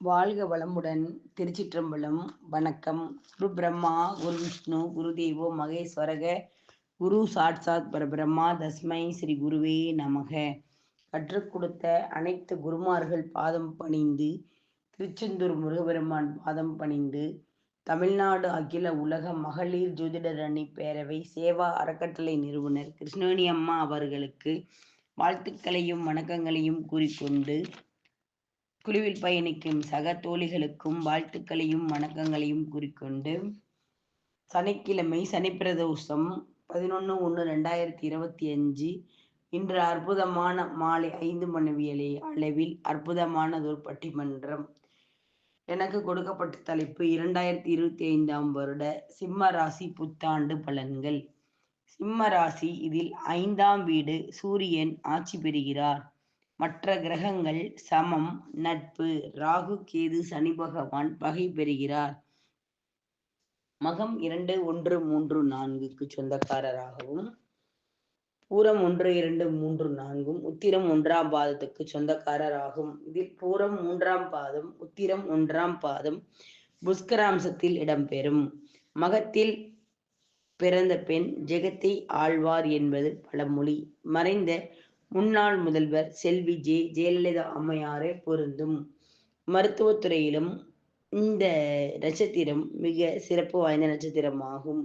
வாழ்க வளமுடன். திருச்சிற்றம்பலம். வணக்கம். குரு பிரம்மா, குரு விஷ்ணு, குரு தேவோ மகேஸ்வரக, குரு சாட்சாத் பரபிரம்மா, தஸ்மை ஸ்ரீ குருவே நமக. கற்றுக் கொடுத்த அனைத்து குருமார்கள் பாதம் பணிந்து, திருச்செந்தூர் முருகபெருமான் பாதம் பணிந்து, தமிழ்நாடு அகில உலக மகளிர் ஜோதிடர் அணி பேரவை சேவா அறக்கட்டளை நிறுவனர் கிருஷ்ணவேணி அம்மா அவர்களுக்கு வாழ்த்துக்களையும் வணக்கங்களையும் கூறிக்கொண்டு, குழுவில் பயணிக்கும் சக தோழிகளுக்கும் வாழ்த்துக்களையும் வணக்கங்களையும் கூறிக்கொண்டு, சனிக்கிழமை சனிப்பிரதோஷம் 11/1/2025 இன்று அற்புதமான மாலை 5 மணிவியலை அளவில் அற்புதமானதொரு பட்டிமன்றம். எனக்கு கொடுக்கப்பட்ட தலைப்பு 2025ஆம் வருட சிம்ம ராசி புத்தாண்டு பலன்கள். சிம்ம ராசி, இதில் 5ஆம் வீடு சூரியன் ஆட்சி பெறுகிறார். மற்ற கிரகங்கள் சமம், நட்பு. ராகு, கேது, சனி பகவான் பகை பெறுகிறார். மகம் 2, 1, 3, 4க்கு சொந்தக்காரராகவும், பூரம் 1, 2, 3, 4 உத்திரம் 1ஆம் பாதத்துக்கு சொந்தக்காரராகும். இதில் பூரம் 3ஆம் பாதம், உத்திரம் 1ஆம் பாதம் புஷ்கராம்சத்தில் இடம்பெறும். மகத்தில் பிறந்த பெண் ஜெகத்தை ஆழ்வார் என்பது பழமொழி. மறைந்த முன்னாள் முதல்வர் செல்வி ஜெயலலிதா அம்மையாரே பொருந்தும். மருத்துவத்துறையிலும் இந்த நட்சத்திரம் மிக சிறப்பு வாய்ந்த நட்சத்திரமாகும்.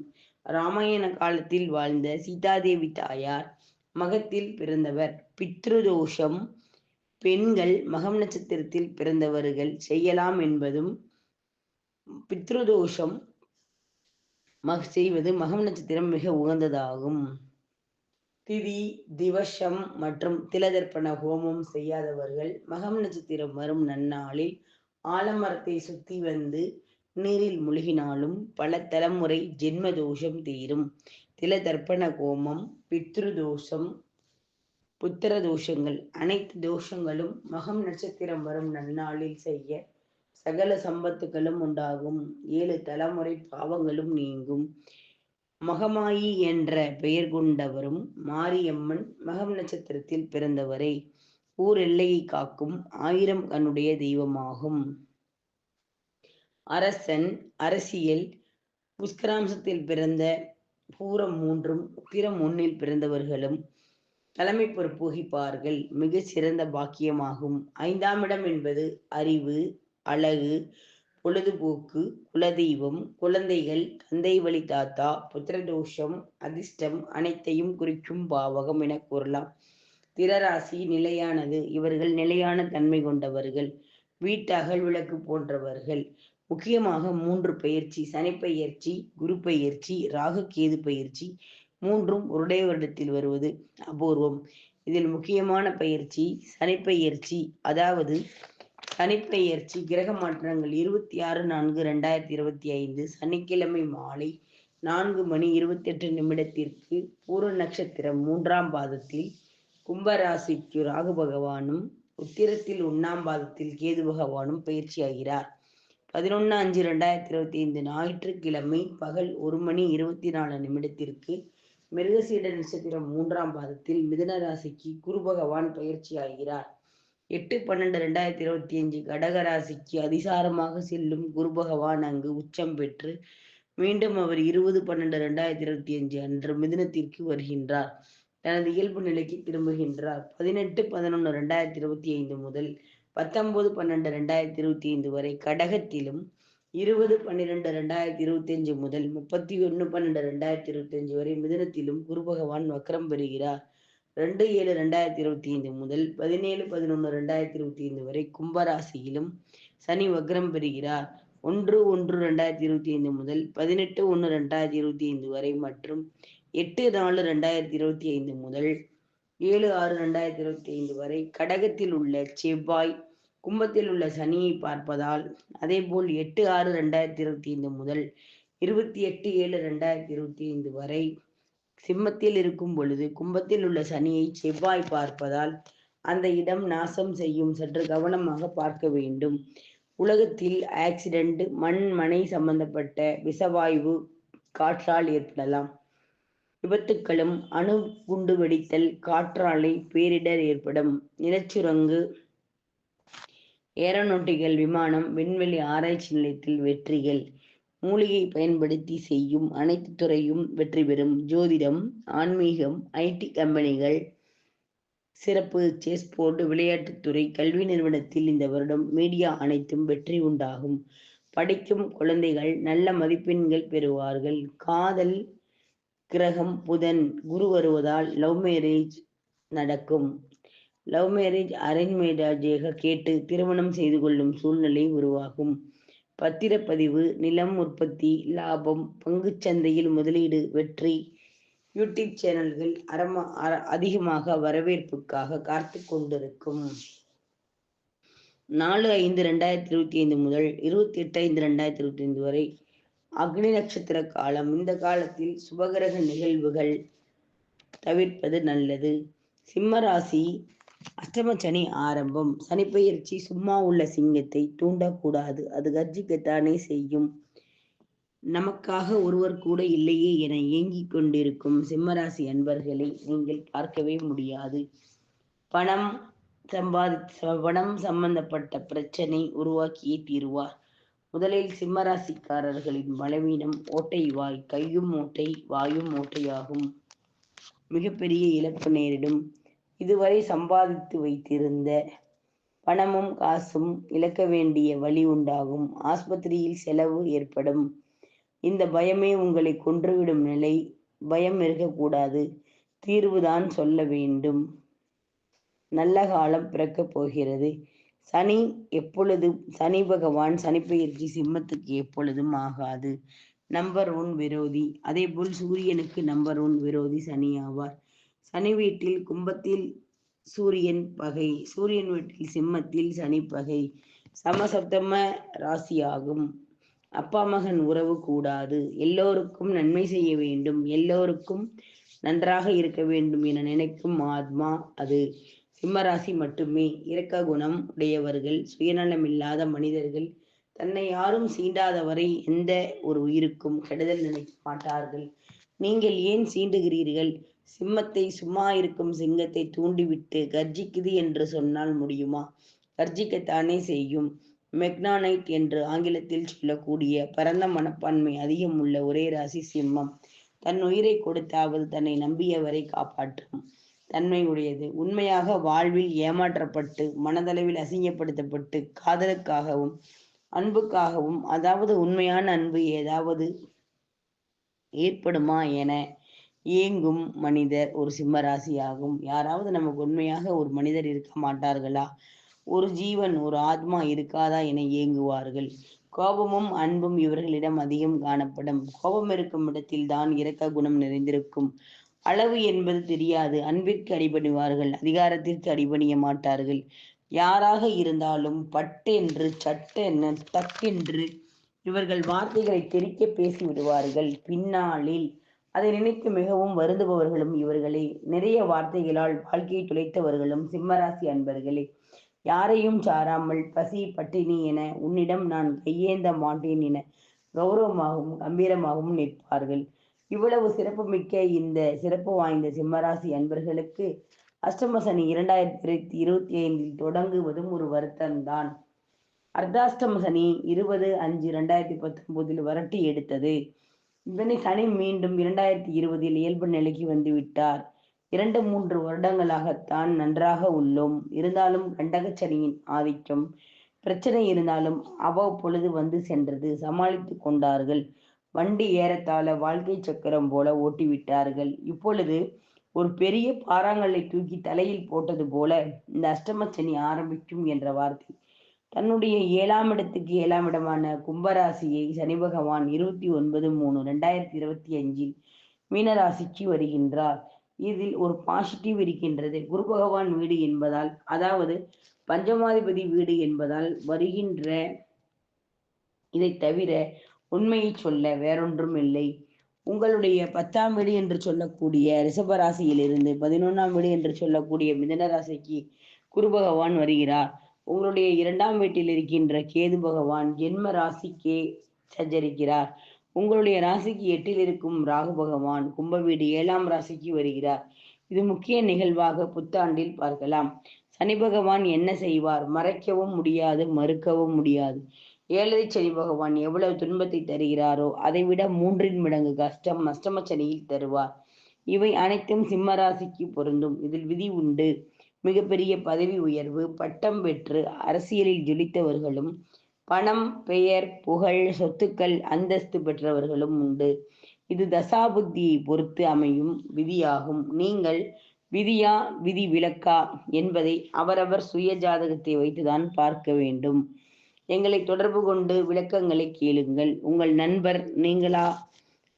ராமாயண காலத்தில் வாழ்ந்த சீதாதேவி தாயார் மகத்தில் பிறந்தவர். பித்ருதோஷம் பெண்கள் மகம் நட்சத்திரத்தில் பிறந்தவர்கள் செய்யலாம் என்பதும், பித்ருதோஷம் செய்வது மகம் நட்சத்திரம் மிக உகந்ததாகும். திதி, திவசம் மற்றும் திலதர்ப்பண ஹோமம் செய்யாதவர்கள் மகம் நட்சத்திரம் வரும் நன்னாளில் ஆலமரத்தை சுத்தி வந்து நீரில் முழுகினாலும் பல தலைமுறை ஜென்ம தோஷம் தீரும். திலதர்ப்பண ஹோமம், பித்ருதோஷம், புத்திர தோஷங்கள் அனைத்து தோஷங்களும் மகம் நட்சத்திரம் வரும் நன்னாளில் செய்ய சகல சம்பத்துகளும் உண்டாகும். 7 தலைமுறை பாவங்களும் நீங்கும். மகமாயி என்ற பெயர் கொண்டவரும் மாரியம்மன் மகம் நட்சத்திரத்தில் பிறந்தவரே. ஊர் எல்லையை காக்கும் 1000 கண்ணுடைய தெய்வமாகும். அரசன், அரசியல் புஷ்கராம்சத்தில் பிறந்த பூரம் 3ம் உத்திரம் 1ல் பிறந்தவர்களும் தலைமை பொறுப்பு வகிப்பார்கள். மிக சிறந்த பாக்கியமாகும். 5ஆம் இடம் என்பது அறிவு, அழகு, பொழுதுபோக்கு, குலதெய்வம், குழந்தைகள், தந்தை வழி தாத்தா, புத்திரதோஷம், அதிர்ஷ்டம் அனைத்தையும் குறிக்கும் பாவகம் என கூறலாம். திரராசி நிலையானது. இவர்கள் நிலையான தன்மை கொண்டவர்கள். வீட்டு அகல் விளக்கு போன்றவர்கள். முக்கியமாக 3 பயிற்சி, சனி பயிற்சி, குரு பயிற்சி, ராகு கேது பயிற்சி 3ம் ஒரே வருடத்தில் வருவது அபூர்வம். இதில் முக்கியமான பயிற்சி சனி பயிற்சி. அதாவது சனிப்பெயர்ச்சி கிரக மாற்றங்கள் 26/4/2025 சனிக்கிழமை மாலை 4:28 பூர நட்சத்திரம் 3ஆம் பாதத்தில் கும்பராசிக்கு ராகு பகவானும், உத்திரத்தில் 1ஆம் பாதத்தில் கேது பகவானும் பயிற்சியாகிறார். 11/5/2025 ஞாயிற்றுக்கிழமை பகல் 1:24 மிருகசீட நட்சத்திரம் 3ஆம் பாதத்தில் மிதுன ராசிக்கு குரு பகவான் பயிற்சியாகிறார். 8/12/2025 கடகராசிக்கு அதிசாரமாக செல்லும் குரு பகவான் அங்கு உச்சம் பெற்று மீண்டும் அவர் 20/12/2025 அன்று மிதுனத்திற்கு வருகின்றார். தனது இயல்பு நிலைக்கு திரும்புகின்றார். 18/11/2025 முதல் 19/12/2025 வரை கடகத்திலும், 20/12/2025 முதல் 31/12/2025 வரை மிதுனத்திலும் குரு பகவான் வக்ரம் பெறுகிறார். 2/7/2025 முதல் 17/11/2025 வரை கும்பராசியிலும் சனி வக்ரம் பெறுகிறார். 1/1/2025 முதல் 18/1/2025 வரை மற்றும் 8/4/2025 முதல் 7/6/2025 வரை கடகத்தில் உள்ள செவ்வாய் கும்பத்தில் உள்ள சனியை பார்ப்பதால், அதேபோல் 8/6/2025 முதல் 28/7/2025 வரை சிம்மத்தில் இருக்கும் பொழுது கும்பத்தில் உள்ள சனியை செவ்வாய் பார்ப்பதால் அந்த இடம் நாசம் செய்யும். சற்று கவனமாக பார்க்க வேண்டும். உலகத்தில் ஆக்சிடென்ட், மண் மனை சம்பந்தப்பட்ட விஷவாயு காற்றால் ஏற்படலாம். விபத்துக்களும், அணு குண்டு வெடித்தல், காற்றாலை பேரிடர் ஏற்படும், நிலச்சுரங்கு, ஏரோநாட்டிக்கல் விமானம், விண்வெளி ஆராய்ச்சி நிலையத்தில் வெற்றிகள். மூலிகை பயன்படுத்தி செய்யும் அனைத்து துறையும் வெற்றி பெறும். ஜோதிடம், ஆன்மீகம், IT கம்பெனிகள் சிறப்பு. செஸ் போர்டு, விளையாட்டுத்துறை, கல்வி நிறுவனத்தில் இந்த வருடம் மீடியா அனைத்தும் வெற்றி உண்டாகும். படிக்கும் குழந்தைகள் நல்ல மதிப்பெண்கள் பெறுவார்கள். காதல் கிரகம் புதன், குரு வருவதால் லவ் மேரேஜ் நடக்கும். லவ் மேரேஜ் அரேஞ்ச் மேரேஜாக கேட்டு திருமணம் செய்து கொள்ளும் சூழ்நிலை உருவாகும். பத்திரப்பதிவு, நிலம் உற்பத்தி, லாபம், பங்குச்சந்தையில் முதலீடு வெற்றி. யூடியூப் சேனல்கள் அதிகமாக வரவேற்புக்காக காத்து கொண்டிருக்கும். 4/5/2025 முதல் 28/5/2025 வரை அக்னி நட்சத்திர காலம். இந்த காலத்தில் சுபகிரக நிகழ்வுகள் தவிர்ப்பது நல்லது. சிம்ம ராசி. அஷ்டம சனி ஆரம்பம். சனிப்பெயர்ச்சி சும்மா உள்ள சிங்கத்தை தூண்டக்கூடாது, அது கர்ஜிக்கத்தானே செய்யும். நமக்காக ஒருவர் கூட இல்லையே என ஏங்கிக் கொண்டிருக்கும் சிம்மராசி அன்பர்களை நீங்கள் பார்க்கவே முடியாது. பணம் சம்பந்தப்பட்ட பிரச்சனை உருவாக்கியே தீருவார். முதலில் சிம்மராசிக்காரர்களின் பலவீனம் ஓட்டை வாய். கையும் ஓட்டை, வாயும் ஓட்டையாகும். மிகப்பெரிய இழப்பு நேரிடும். இதுவரை சம்பாதித்து வைத்திருந்த பணமும் காசும் இழக்க வேண்டிய வழி உண்டாகும். ஆஸ்பத்திரியில் செலவு ஏற்படும். இந்த பயமே உங்களை கொன்றுவிடும் நிலை. பயம் இருக்கக்கூடாது, தீர்வுதான் சொல்ல வேண்டும். நல்ல காலம் பிறக்கப் போகிறது. சனி பகவான் சனிப்பெயர்ச்சி சிம்மத்துக்கு எப்பொழுதும் ஆகாது. நம்பர் 1 விரோதி. அதேபோல் சூரியனுக்கு நம்பர் 1 விரோதி சனி ஆவார். சனி வீட்டில் கும்பத்தில் சூரியன் பகை, சூரியன் வீட்டில் சிம்மத்தில் சனி பகை. சமசப்தம ராசியாகும். அப்பா மகன் உறவு கூடாது. எல்லோருக்கும் நன்மை செய்ய வேண்டும், எல்லோருக்கும் நன்றாக இருக்க வேண்டும் என நினைக்கும் ஆத்மா அது சிம்மராசி மட்டுமே. இரக்க குணம் உடையவர்கள், சுயநலமில்லாத மனிதர்கள். தன்னை யாரும் சீண்டாதவரை எந்த ஒரு உயிருக்கும் கெடுதல் நினைக்க மாட்டார்கள். நீங்கள் ஏன் சீண்டுகிறீர்கள்? சிம்மத்தை சும்மா இருக்கும் சிங்கத்தை தூண்டிவிட்டு கர்ஜிக்குது என்று சொன்னால் முடியுமா? கர்ஜிக்கத்தானே செய்யும். மெக்னானைட் என்று ஆங்கிலத்தில் சொல்லக்கூடிய பரந்த மனப்பான்மை அதிகம் உள்ள ஒரே ராசி சிம்மம். தன் உயிரை கொடுத்தாவது தன்னை நம்பியவரை காப்பாற்றும் தன்மை உடையது. உண்மையாக வாழ்வில் ஏமாற்றப்பட்டு, மனதளவில் அசிங்கப்படுத்தப்பட்டு, காதலுக்காகவும் அன்புக்காகவும், அதாவது உண்மையான அன்பு ஏதாவது ஏற்படுமா என ஏங்கும் மனிதர் ஒரு சிம்மராசி ஆகும். யாராவது நமக்கு உண்மையாக ஒரு மனிதர் இருக்க மாட்டார்களா? ஒரு ஜீவன், ஒரு ஆத்மா இருக்காதா என ஏங்குவார்கள். கோபமும் அன்பும் இவர்களிடம் அதிகம் காணப்படும். கோபம் இருக்கும் இடத்தில் தான் இரக்க குணம் நிறைந்திருக்கும். அளவு என்பது தெரியாது. அன்பிற்கு அடிபணிவார்கள், அதிகாரத்திற்கு அடிபணிய மாட்டார்கள். யாராக இருந்தாலும் பட்டென்று, சட்டென்று, டக்கென்று இவர்கள் வார்த்தைகளை தெரிக்க பேசி விடுவார்கள். பின்னாளில் அதை நினைத்து மிகவும் வருந்துபவர்களும் இவர்களே. நிறைய வார்த்தைகளால் வாழ்க்கையை துளைத்தவர்களும் சிம்மராசி அன்பர்களே. யாரையும் சாராமல் பசி பட்டினி என உன்னிடம் நான் கையேந்த மாட்டேன் என கௌரவமாகவும் கம்பீரமாகவும் நிற்பார்கள். இவ்வளவு சிறப்புமிக்க இந்த சிறப்பு வாய்ந்த சிம்மராசி அன்பர்களுக்கு அஷ்டம சனி 2025 தொடங்குவதும் ஒரு வருத்தம்தான். அர்த்தாஷ்டம சனி 20/5/2019 வரட்டி எடுத்தது. இதனை சனி மீண்டும் 2020 இயல்பு நிலைக்கு வந்துவிட்டார். 2-3 வருடங்களாகத்தான் நன்றாக உள்ளோம். இருந்தாலும் கண்டகச்சனியின் ஆதிக்கம், பிரச்சனை இருந்தாலும் அவ்வப்பொழுது வந்து சென்றது. சமாளித்து கொண்டார்கள். வண்டி ஏறத்தாழ வாழ்க்கை சக்கரம் போல ஓட்டிவிட்டார்கள். இப்பொழுது ஒரு பெரிய பாறாங்கல்லை தூக்கி தலையில் போட்டது போல இந்த அஷ்டமச்சனி ஆரம்பிக்கும் என்ற வார்த்தை. தன்னுடைய 7ஆம் இடத்துக்கு 7ஆம் இடமான கும்பராசியை சனி பகவான் 29/3/2025 மீனராசிக்கு வருகின்றார். இதில் ஒரு பாசிட்டிவ் இருக்கின்றது. குரு பகவான் வீடு என்பதால், அதாவது பஞ்சமாதிபதி வீடு என்பதால் வருகின்ற இதை தவிர உண்மையை சொல்ல வேறொன்றும் இல்லை. உங்களுடைய 10ஆம் வீடு என்று சொல்லக்கூடிய ரிஷபராசியிலிருந்து 11ஆம் வீடு என்று சொல்லக்கூடிய மிதனராசிக்கு குரு பகவான் வருகிறார். உங்களுடைய 2ஆம் வீட்டில் இருக்கின்ற கேது பகவான் ஜென்ம ராசிக்கே சஞ்சரிக்கிறார். உங்களுடைய ராசிக்கு 8இல் இருக்கும் ராகு பகவான் கும்ப வீடு 7ஆம் ராசிக்கு வருகிறார். இது முக்கிய நிகழ்வாக புத்தாண்டில் பார்க்கலாம். சனி பகவான் என்ன செய்வார்? மறைக்கவும் முடியாது, மறுக்கவும் முடியாது. 7 சனி பகவான் எவ்வளவு துன்பத்தை தருகிறாரோ அதைவிட 3 மடங்கு கஷ்டம் அஷ்டம சனியில் தருவார். இவை அனைத்தும் சிம்ம ராசிக்கு பொருந்தும். இதில் விதி உண்டு. மிகப்பெரிய பதவி உயர்வு, பட்டம் பெற்று அரசியலில் ஜொலித்தவர்களும், பணம், பெயர், புகழ், சொத்துக்கள், அந்தஸ்து பெற்றவர்களும் உண்டு. இது தசாபுத்தியை பொறுத்து அமையும் விதியாகும். நீங்கள் விதியா விதி விலக்கா என்பதை அவரவர் சுய ஜாதகத்தை வைத்துதான் பார்க்க வேண்டும். எங்களை தொடர்பு கொண்டு விளக்கங்களை கேளுங்கள். உங்கள் நண்பர், நீங்களா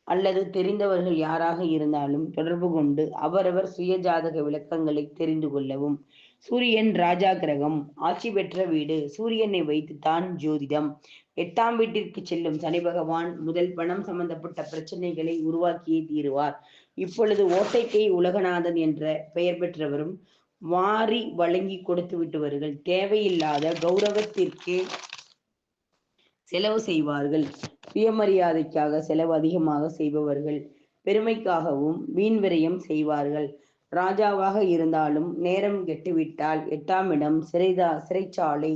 அல்லது தெரிந்தவர்கள் யாராக இருந்தாலும் தொடர்பு கொண்டு அவரவர் சுய ஜாதக விளக்கங்களை தெரிந்து கொள்ளவும். சூரியன் ராஜா கிரகம், ஆட்சி பெற்ற வீடு. சூரியனை வைத்துத்தான் ஜோதிடம். 8ஆம் வீட்டிற்கு செல்லும் சனி பகவான் முதல் பணம் சம்பந்தப்பட்ட பிரச்சனைகளை உருவாக்கியே தீருவார். இப்பொழுது ஓட்டைக்கை உலகநாதன் என்ற பெயர் பெற்றவரும் வாரி வழங்கி கொடுத்து விட்டவர்கள் தேவையில்லாத கௌரவத்திற்கே செலவு செய்வார்கள். சுயமரியாதைக்காக செலவு அதிகமாக செய்பவர்கள், பெருமைக்காகவும் வீண் விரயம் செய்வார்கள். ராஜாவாக இருந்தாலும் நேரம் கெட்டுவிட்டால் 8ஆம் இடம் சிறைச்சாலை,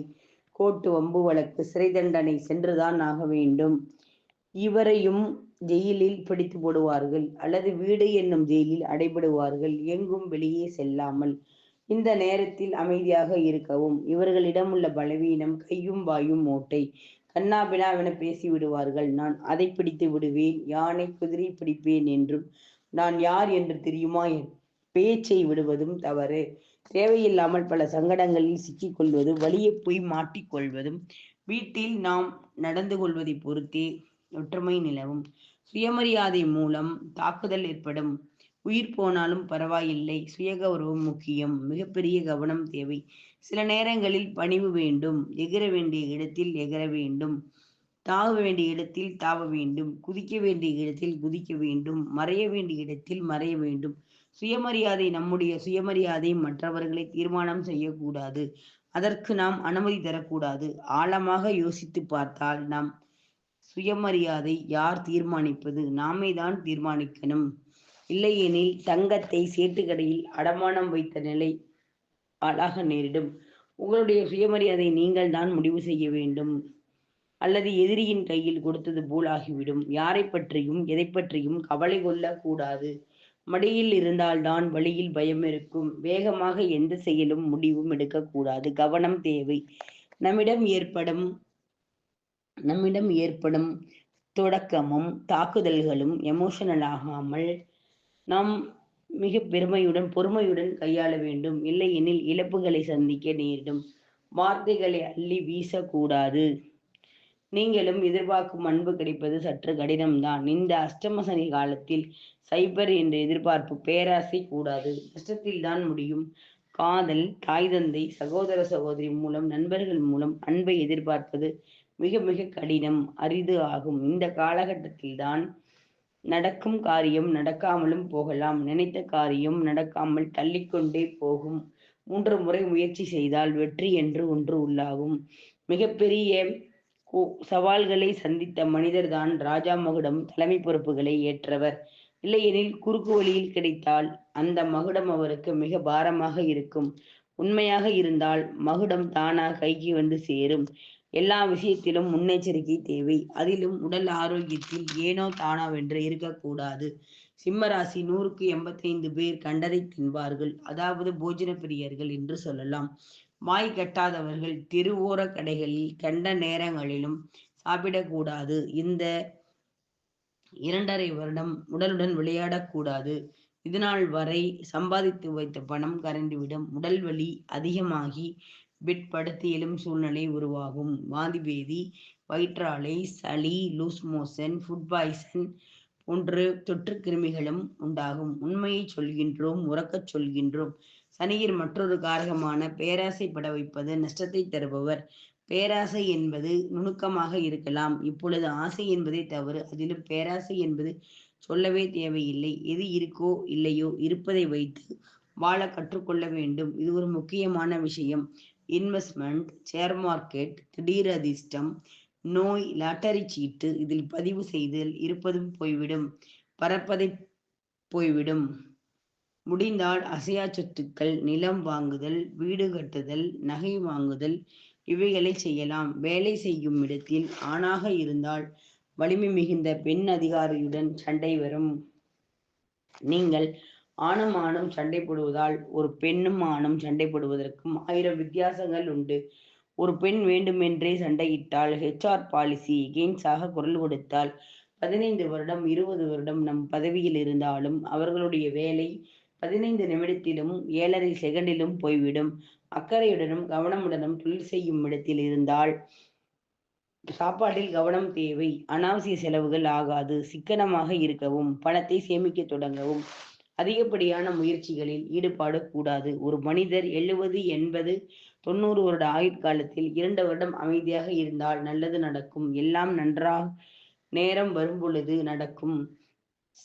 கோர்ட்டு வம்பு வழக்கு, சிறை தண்டனை சென்றுதான் ஆக வேண்டும். இவரையும் ஜெயிலில் பிடித்து போடுவார்கள் அல்லது வீடு என்னும் ஜெயிலில் அடைபடுவார்கள், எங்கும் வெளியே செல்லாமல். இந்த நேரத்தில் அமைதியாக இருக்கவும். இவர்களிடம் உள்ள பலவீனம் கையும் வாயும் ஓட்டை. கண்ணாபினாவென பேசி விடுவார்கள். நான் அதை பிடித்து விடுவேன், யானை குதிரை பிடிப்பேன் என்றும் நான் யார் என்று தெரியுமா பேச்சை விடுவதும் தவறு. தேவையில்லாமல் பல சங்கடங்களில் சிக்கிக் கொள்வது, வலியை போய் மாட்டிக்கொள்வதும் வீட்டில் நாம் நடந்து கொள்வதை பொறுத்தே ஒற்றுமை நிலவும். சுயமரியாதை மூலம் தாக்குதல் ஏற்படும். உயிர் போனாலும் பரவாயில்லை, சுயகௌரவம் முக்கியம். மிகப்பெரிய கவனம் தேவை. சில நேரங்களில் பணிவு வேண்டும். எகிர வேண்டிய இடத்தில் எகிர வேண்டும், தாவ வேண்டிய இடத்தில் தாவ வேண்டும், குதிக்க வேண்டிய இடத்தில் குதிக்க வேண்டும், மறைய வேண்டிய இடத்தில் மறைய வேண்டும். சுயமரியாதை நம்முடைய சுயமரியாதை மற்றவர்களை தீர்மானம் செய்யக்கூடாது. அதற்கு நாம் அனுமதி தரக்கூடாது. ஆழமாக யோசித்து பார்த்தால் நாம் சுயமரியாதை யார் தீர்மானிப்பது? நாமே தான் தீர்மானிக்கணும். இல்லையெனில் தங்கத்தை சேட்டுக்கடையில் அடமானம் வைத்த நிலை ஆளாக நேரிடும். உங்களுடைய சுயமரியாதை நீங்கள் தான் முடிவு செய்ய வேண்டும், அல்லது எதிரியின் கையில் கொடுத்தது போல் ஆகிவிடும். யாரை பற்றியும் எதை பற்றியும் கவலை கொள்ள கூடாது. மடியில் இருந்தால்தான் வழியில் பயம் இருக்கும். வேகமாக எந்த செயலும் முடிவும் எடுக்கக்கூடாது. கவனம் தேவை. நம்மிடம் ஏற்படும் தொடக்கமும் தாக்குதல்களும் எமோஷனல் ஆகாமல் நாம் மிக பொறுமையுடன் கையாள வேண்டும். இல்லையெனில் இழப்புகளை சந்திக்க நேரிடும். வார்த்தைகளை அள்ளி வீசக்கூடாது. நீங்களும் எதிர்பார்க்கும் அன்பு கிடைப்பது சற்று கடினம்தான். இந்த அஷ்டம சனி காலத்தில் சைபர் என்ற எதிர்பார்ப்பு, பேராசை கூடாது. கஷ்டத்தில் தான் முடியும். காதல், தாய் தந்தை, சகோதர சகோதரி மூலம், நண்பர்கள் மூலம் அன்பை எதிர்பார்ப்பது மிக மிக கடினம், அரிது ஆகும். இந்த காலகட்டத்தில் தான் நடக்கும் காரியம் நடக்காமலும் போகலாம். நினைத்த காரியம் நடக்காமல் தள்ளிக்கொண்டே போகும். 3 முறை முயற்சி செய்தால் வெற்றி என்று ஒன்று உள்ளாகும். மிகப்பெரிய சவால்களை சந்தித்த மனிதர் தான் ராஜா மகுடம் தலைமை பொறுப்புகளை ஏற்றவர். இல்லையெனில் குறுக்கு வழியில் கிடைத்தால் அந்த மகுடம் அவருக்கு மிக பாரமாக இருக்கும். உண்மையாக இருந்தால் மகுடம் தானாக கைக்கு வந்து சேரும். எல்லா விஷயத்திலும் முன்னெச்சரிக்கை தேவை. அதிலும் உடல் ஆரோக்கியத்தில் ஏனோ தானோவென்று இருக்கக்கூடாது. சிம்மராசி 100க்கு 85 பேர் கண்டதை தின்பார்கள், அதாவது போஜன பிரியர்கள் என்று சொல்லலாம். வாய் கட்டாதவர்கள் தெருவோர கடைகளில் கண்ட நேரங்களிலும் சாப்பிடக்கூடாது. இந்த 2.5 வருடம் உடலுடன் விளையாடக்கூடாது. இதுநாள் வரை சம்பாதித்து வைத்த பணம் கரைந்துவிடும். உடல் வலி அதிகமாகி பெட் படுத்து எழும் சூழ்நிலை உருவாகும். வாந்தி பேதி, வயிற்றாலை, சளி, லூஸ் மோஷன், ஃபுட் பாய்சன் போன்ற தொற்று கிருமிகளும் உண்டாகும். உண்மையை சொல்கின்றோம், உறக்கச் சொல்கின்றோம். சனியின் மற்றொரு காரகமான பேராசைப்பட வைப்பது நஷ்டத்தை தருபவர். பேராசை என்பது நுணுக்கமாக இருக்கலாம். இப்பொழுது ஆசை என்பதே தவறு. அதிலும் பேராசை என்பது சொல்லவே தேவையில்லை. எது இருக்கோ இல்லையோ இருப்பதை வைத்து வாழ கற்றுக்கொள்ள வேண்டும். இது ஒரு முக்கியமான விஷயம். இன்வெஸ்ட்மெண்ட், ஷேர் மார்க்கெட், திடீர் அதிர்ஷ்டம், நோய், லாட்டரி சீட்டு இதில் பதிவு செய்தல் இருப்பதும் போய்விடும், பறப்பதை போய்விடும். முடிந்தால் அசையா சொத்துக்கள், நிலம் வாங்குதல், வீடு கட்டுதல், நகை வாங்குதல் இவைகளை செய்யலாம். வேலை செய்யும் இடத்தில் ஆணாக இருந்தால் வலிமை மிகுந்த பெண் அதிகாரியுடன் சண்டை வரும். நீங்கள் ஆணும் சண்டை போடுவதால் ஒரு பெண்ணும் ஆணும் சண்டை போடுவதற்கும் 1000 வித்தியாசங்கள் உண்டு. ஒரு பெண் வேண்டுமென்றே சண்டையிட்டால், HR பாலிசி எகெயின்ஸ்டாக குரல் கொடுத்தால், 15 வருடம் 20 வருடம் நம் பதவியில் இருந்தாலும் அவர்களுடைய வேலை 15 நிமிடத்திலும் 7.5 செகண்டிலும் போய்விடும். அக்கறையுடனும் கவனமுடனும் தொழில் செய்யும் இடத்தில் இருந்தால் சாப்பாட்டில் கவனம் தேவை. அனாவசிய செலவுகள் ஆகாது. சிக்கனமாக இருக்கவும், பணத்தை சேமிக்க தொடங்கவும். அதிகப்படியான முயற்சிகளில் ஈடுபாடு கூடாது. ஒரு மனிதர் 70, 80, 90 வருட ஆயுட்காலத்தில் 2 வருடம் அமைதியாக இருந்தால் நல்லது நடக்கும். எல்லாம் நன்றாக நேரம் வரும்பொழுது நடக்கும்.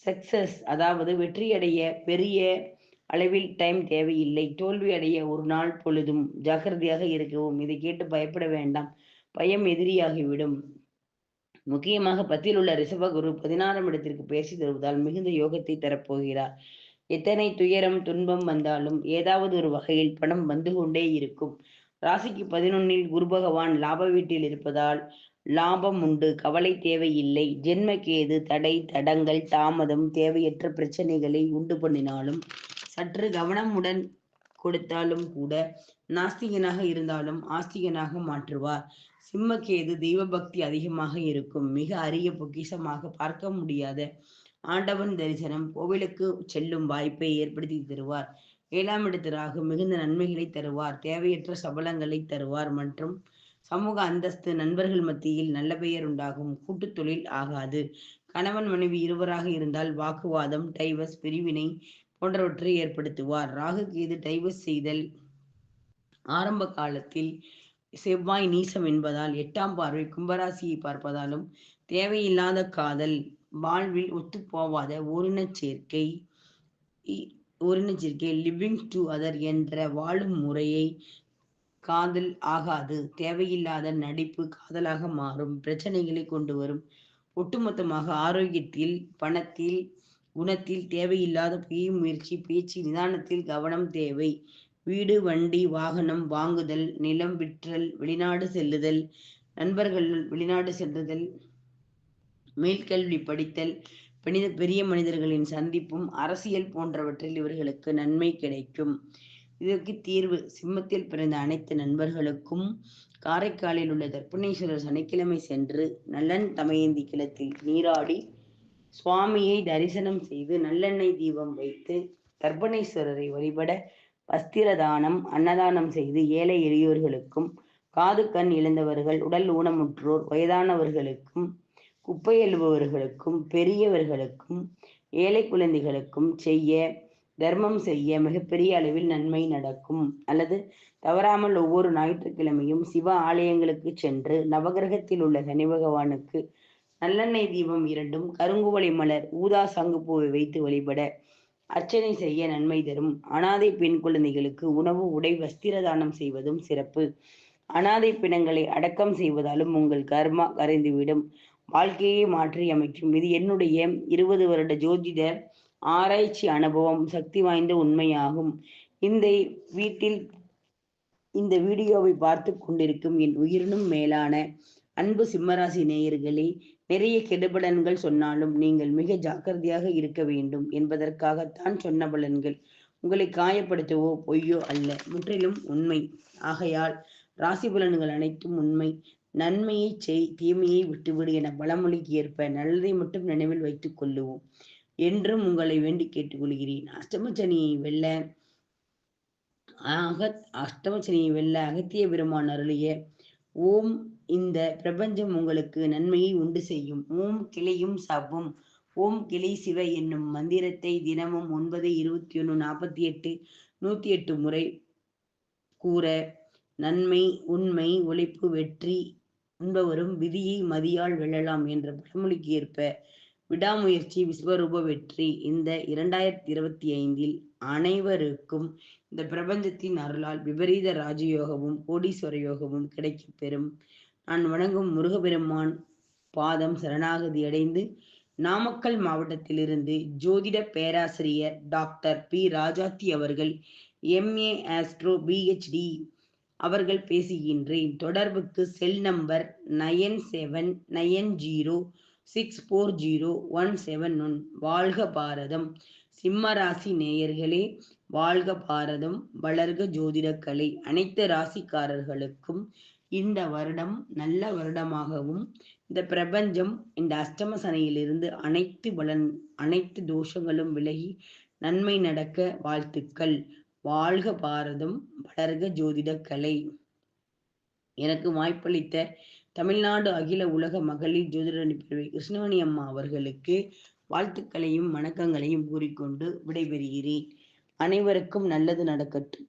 சக்சஸ், அதாவது வெற்றியடைய பெரிய அளவில் டைம் தேவையில்லை. தோல்வி அடைய ஒரு நாள் பொழுதும். ஜாக்கிரதையாக இருக்கவும். இதை கேட்டு பயப்பட வேண்டாம். பயம் எதிரியாகிவிடும். முக்கியமாக 10ல் உள்ள ரிஷபகுரு 16ஆம் இடத்திற்கு பேசி தருவதால் மிகுந்த யோகத்தை தரப்போகிறார். எத்தனை துயரம் துன்பம் வந்தாலும் ஏதாவது ஒரு வகையில் பணம் வந்து கொண்டே இருக்கும். ராசிக்கு 11ல் குரு பகவான் லாப வீட்டில் இருப்பதால் லாபம் உண்டு, கவலை தேவையில்லை. ஜென்மகேது தடை தடங்கள் தாமதம் தேவையற்ற பிரச்சனைகளை உண்டு பண்ணினாலும் சற்று கவனமுடன் கொடுத்தாலும் கூட நாஸ்திகனாக இருந்தாலும் ஆஸ்திகனாக மாற்றுவார். சிம்மகேது தெய்வ பக்தி அதிகமாக இருக்கும். மிக அரிய பொக்கிஷமாக பார்க்க முடியாத ஆண்டவன் தரிசனம், கோவிலுக்கு செல்லும் வாய்ப்பை ஏற்படுத்தி தருவார். 7ஆம் இடத்து ராகு மிகுந்த நன்மைகளை தருவார். தேவையற்ற சபலங்களை தருவார் மற்றும் சமூக அந்தஸ்து, நண்பர்கள் மத்தியில் நல்ல பெயர் உண்டாகும். கூட்டுத் தொழில் ஆகாது. கணவன் மனைவி இருவராக இருந்தால் வாக்குவாதம், டைவர்ஸ், பிரிவினை போன்றவற்றை ஏற்படுத்துவார். ராகு கேது டைவர்ஸ் செய்தல் ஆரம்ப காலத்தில் செவ்வாய் நீசம் என்பதால் 8ஆம் பார்வை கும்பராசியை பார்ப்பதாலும் தேவையில்லாத காதல், வாழ்வில் ஒத்துப்போவாத ஓரினச் சேர்க்கை, லிவிங் டு அதர் என்ற வாழும் முறையை காதல் ஆகாது. தேவையில்லாத நடிப்பு காதலாக மாறும். பிரச்சனைகளை கொண்டு வரும். ஒட்டுமொத்தமாக ஆரோக்கியத்தில், பணத்தில், குணத்தில் தேவையில்லாத பொய் முயற்சி, பேச்சு, நிதானத்தில் கவனம் தேவை. வீடு, வண்டி, வாகனம் வாங்குதல், நிலம் விற்றல், வெளிநாடு செல்லுதல், நண்பர்கள் வெளிநாடு செல்லுதல், மேல்கல்வி படித்தல், பெரிய மனிதர்களின் சந்திப்பும், அரசியல் போன்றவற்றில் இவர்களுக்கு நன்மை கிடைக்கும். இதற்கு தீர்வு, சிம்மத்தில் பிறந்த அனைத்து நண்பர்களுக்கும் காரைக்காலில் உள்ள தர்ப்பணேஸ்வரர் சனிக்கிழமை சென்று நல்லன் தமயந்தி கிளத்தில் நீராடி சுவாமியை தரிசனம் செய்து நல்லெண்ணெய் தீபம் வைத்து தர்ப்பணேஸ்வரரை வழிபட வஸ்திர தானம், அன்னதானம் செய்து ஏழை எளியோர்களுக்கும், காது கண் இழந்தவர்கள், உடல் ஊனமுற்றோர், வயதானவர்களுக்கும், குப்பை எழுபவர்களுக்கும், பெரியவர்களுக்கும், ஏழை குழந்தைகளுக்கும் தர்மம் செய்ய மிகப்பெரிய அளவில் நன்மை நடக்கும். அல்லது தவறாமல் ஒவ்வொரு ஞாயிற்றுக்கிழமையும் சிவ ஆலயங்களுக்கு சென்று நவகிரகத்தில் உள்ள சனி பகவானுக்கு நல்லெண்ணெய் தீபம் 2, கருங்குவளை மலர், ஊதா சங்குப்பூவை வைத்து வழிபட அர்ச்சனை செய்ய நன்மை தரும். அனாதை பெண் குழந்தைகளுக்கு உணவு, உடை, வஸ்திர தானம் செய்வதும் சிறப்பு. அனாதை பிணங்களை அடக்கம் செய்வதாலும் உங்கள் கர்மா கரைந்துவிடும். வாழ்க்கையை மாற்றி அமைக்கும். இது என்னுடைய 20 வருட ஜோதிட ஆராய்ச்சி அனுபவம், சக்தி வாய்ந்த உண்மையாகும். இந்த வீடியோவை பார்த்து கொண்டிருக்கும் என் உயிரினும் மேலான அன்பு சிம்மராசி நேயர்களே, நிறைய கெடுபலன்கள் சொன்னாலும் நீங்கள் மிக ஜாக்கிரதையாக இருக்க வேண்டும் என்பதற்காகத்தான் சொன்ன பலன்கள். உங்களை காயப்படுத்தவோ பொய்யோ அல்ல, முற்றிலும் உண்மை. ஆகையால் ராசி பலன்கள் அனைத்தும் உண்மை. நன்மையை செய், தீமையை விட்டுவிடு என பழமொழிக்கு ஏற்ப நல்லதை மட்டும் நினைவில் வைத்துக் கொள்ளுவோம் என்றும் உங்களை வேண்டி கேட்டுக்கொள்கிறேன். அஷ்டமச்சனியை வெல்ல அகத்திய பெருமான் அருளிய ஓம் இந்த பிரபஞ்சம் உங்களுக்கு நன்மையை உண்டு செய்யும், ஓம் கிளையும் சவ்வும், ஓம் கிளை சிவ என்னும் மந்திரத்தை தினமும் 9, 21, 48, 108 முறை கூற நன்மை, உண்மை, உழைப்பு, வெற்றி என்பவரும் விதியை மதியால் வெல்லலாம் என்ற பழமொழிக்கு ஏற்ப விடாமுயற்சி விஸ்வரூப வெற்றி. இந்த 2025 அனைவருக்கும் இந்த பிரபஞ்சத்தின் அருளால் விபரீத ராஜயோகமும் கோடீஸ்வர யோகமும் கிடைக்கப் பெறும். நான் வணங்கும் முருகப்பெருமான் பாதம் சரணாகதி அடைந்து நாமக்கல் மாவட்டத்திலிருந்து ஜோதிட பேராசிரியர் டாக்டர் பி ராஜாத்தி அவர்கள் MA ஆஸ்ட்ரோ PhD அவர்கள் பேசுகின்றேன். தொடர்புக்கு செல் நம்பர் 9790640171. வாழ்க பாரதம். சிம்ம ராசி நேயர்களே, வாழ்க பாரதம், வளர்க ஜோதிடக்கலை. அனைத்து ராசிக்காரர்களுக்கும் இந்த வருடம் நல்ல வருடமாகவும், இந்த பிரபஞ்சம் இந்த அஷ்டம சனியிலிருந்து அனைத்து தோஷங்களும் விலகி நன்மை நடக்க வாழ்த்துக்கள். வாழ்க பாரதம், வளர்க ஜோதிடக்கலை. எனக்கு வாய்ப்பளித்த தமிழ்நாடு அகில உலக மகளிர் ஜோதிட பிரிவை கிருஷ்ணவேணி அம்மா அவர்களுக்கு வாழ்த்துக்களையும் வணக்கங்களையும் கூறிக்கொண்டு விடைபெறுகிறேன். அனைவருக்கும் நல்லது நடக்கட்டும்.